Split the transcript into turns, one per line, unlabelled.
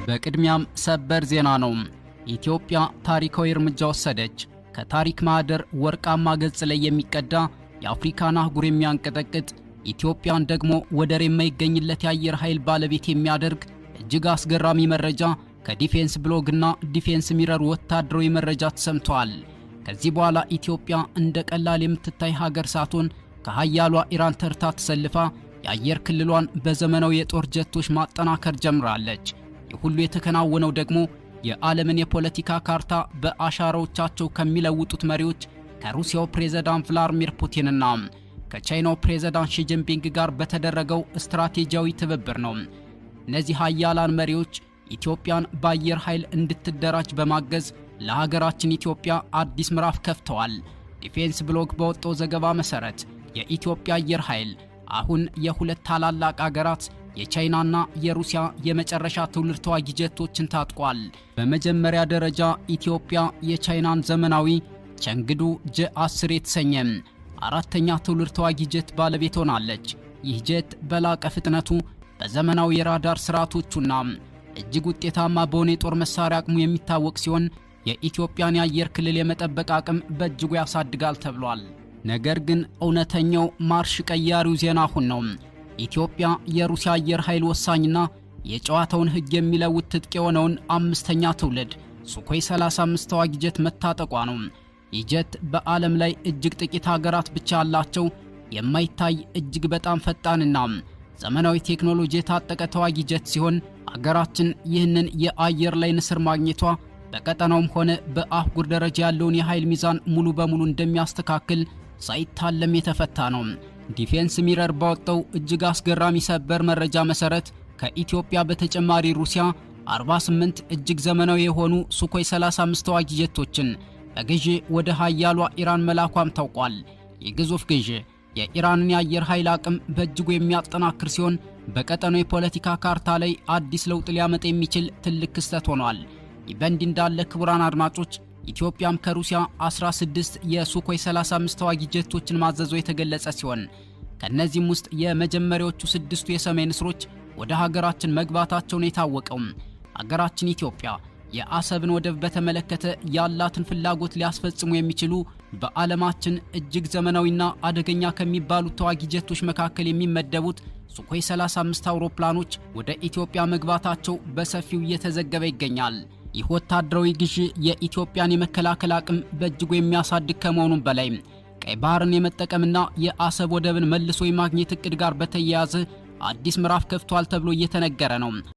በቅድሚያም ሰበር ዜና ነው። ኢትዮጵያ ታሪካዊ እርምጃ ወሰደች። ከታሪክ ማህደር ወርቃማ ገጽ ላይ የሚቀዳ የአፍሪካን አህጉር የሚያንቀጠቅጥ ኢትዮጵያን ደግሞ ወደር የማይገኝለት የአየር ኃይል ባለቤት የሚያደርግ እጅግ አስገራሚ መረጃ ከዲፌንስ ብሎግና ዲፌንስ ሚረር ወታደራዊ መረጃ ተሰምቷል። ከዚህ በኋላ ኢትዮጵያ እንደ ቀላል የምትታይ ሀገር ሳትሆን ከሀያሏ ኢራን ተርታ ተሰልፋ የአየር ክልሏን በዘመናዊ የጦር ጀቶች ማጠናከር ጀምራለች። ሁሉ የተከናወነው ደግሞ የዓለምን የፖለቲካ ካርታ በአሻራዎቻቸው ከሚለውጡት መሪዎች ከሩሲያው ፕሬዝዳንት ቭላድሚር ፑቲንና ከቻይናው ፕሬዝዳንት ሺ ጂንፒንግ ጋር በተደረገው ስትራቴጂያዊ ትብብር ነው። እነዚህ ሀያላን መሪዎች ኢትዮጵያን በአየር ኃይል እንድትደራጅ በማገዝ ለሀገራችን ኢትዮጵያ አዲስ ምዕራፍ ከፍተዋል። ዲፌንስ ብሎግ በወጣው ዘገባ መሰረት የኢትዮጵያ አየር ኃይል አሁን የሁለት ታላላቅ አገራት የቻይናና የሩሲያ የመጨረሻ ትውልድ ተዋጊ ጀቶችን ታጥቋል። በመጀመሪያ ደረጃ ኢትዮጵያ የቻይናን ዘመናዊ ቸንግዱ ጄ10 የተሰኘ አራተኛ ትውልድ ተዋጊ ጀት ባለቤት ሆናለች። ይህ ጀት በላቀ ፍጥነቱ በዘመናዊ የራዳር ስርዓቶቹና እጅግ ውጤታማ በሆነ የጦር መሳሪያ አቅሙ የሚታወቅ ሲሆን የኢትዮጵያን የአየር ክልል የመጠበቅ አቅም በእጅጉ ያሳድጋል ተብሏል። ነገር ግን እውነተኛው ማርሽ ቀያሪው ዜና አሁን ነው። ኢትዮጵያ የሩሲያ አየር ኃይል ወሳኝና የጨዋታውን ሕግ የሚለውጥ ትጥቅ የሆነውን አምስተኛ ትውልድ ሱኮይ 35 ተዋጊ ጀት መታጠቋ ነው። ይህ ጀት በዓለም ላይ እጅግ ጥቂት ሀገራት ብቻ ያላቸው የማይታይ እጅግ በጣም ፈጣንና ዘመናዊ ቴክኖሎጂ የታጠቀ ተዋጊ ጀት ሲሆን ሀገራችን ይህንን የአየር ላይ ንስር ማግኘቷ በቀጠናውም ሆነ በአህጉር ደረጃ ያለውን የኃይል ሚዛን ሙሉ በሙሉ እንደሚያስተካክል ሳይታለም የተፈታ ነው። ዲፌንስ ሚረር ባወጣው እጅግ አስገራሚ ሰበር መረጃ መሰረት ከኢትዮጵያ በተጨማሪ ሩሲያ 48 እጅግ ዘመናዊ የሆኑ ሱኮይ 35 ተዋጊ ጀቶችን በግዢ ወደ ሀያሏ ኢራን መላኳም ታውቋል። የግዙፍ ግዢ የኢራንን የአየር ኃይል አቅም በእጅጉ የሚያጠናክር ሲሆን በቀጠናው የፖለቲካ ካርታ ላይ አዲስ ለውጥ ሊያመጣ የሚችል ትልቅ ክስተት ሆኗል። ይህ በእንዲህ እንዳለ ክቡራን አድማጮች ኢትዮጵያም ከሩሲያ 16 የሱኮይ 35 ተዋጊ ጀቶችን ማዘዙ የተገለጸ ሲሆን ከነዚህም ውስጥ የመጀመሪያዎቹ 6ቱ የሰማይ ንስሮች ወደ ሀገራችን መግባታቸውን የታወቀው ሀገራችን ኢትዮጵያ የአሰብን ወደብ በተመለከተ ያላትን ፍላጎት ሊያስፈጽሙ የሚችሉ በዓለማችን እጅግ ዘመናዊና አደገኛ ከሚባሉት ተዋጊ ጀቶች መካከል የሚመደቡት ሱኮይ 35 አውሮፕላኖች ወደ ኢትዮጵያ መግባታቸው በሰፊው እየተዘገበ ይገኛል። ይህ ወታደራዊ ግዢ የኢትዮጵያን የመከላከል አቅም በእጅጉ የሚያሳድግ ከመሆኑም በላይ ቀይ ባህርን የመጠቀምና የአሰብ ወደብን መልሶ የማግኘት እቅድ ጋር በተያያዘ አዲስ ምዕራፍ ከፍቷል ተብሎ እየተነገረ ነው።